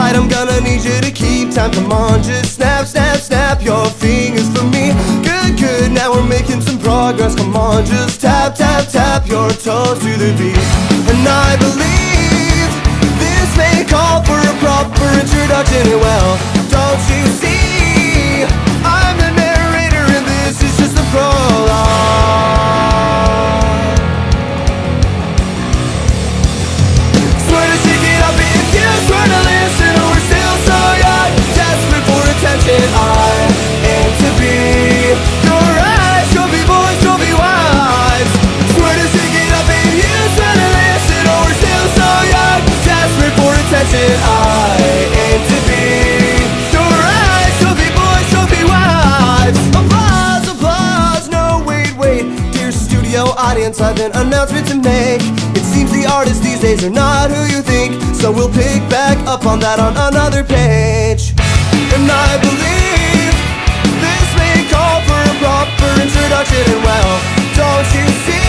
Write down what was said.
Tonight I'm gonna need you to keep time. Come on, just snap, snap, snap your fingers for me. Good, good, now we're making some progress. Come on, just tap, tap, tap your toes to the beat. And I believe this may call for a proper introduction. Well, don't you see, I'm the narrator and this is just the prologue. Swear to shake it up if you swear to listen. We're still so young, desperate for attention. I aim to be your eyes, trophy boys, trophy wives. Swear to shake it up if you swear to listen. We're still so young, desperate for attention. I aim to be your eyes, trophy boys, trophy wives. Applause, applause, no wait, wait. Dear studio audience, I've an announcement to make. It seems the artists these days are not who you think, so we'll pick back up on that on another page. And I believe this may call for a proper introduction. And well, don't you see,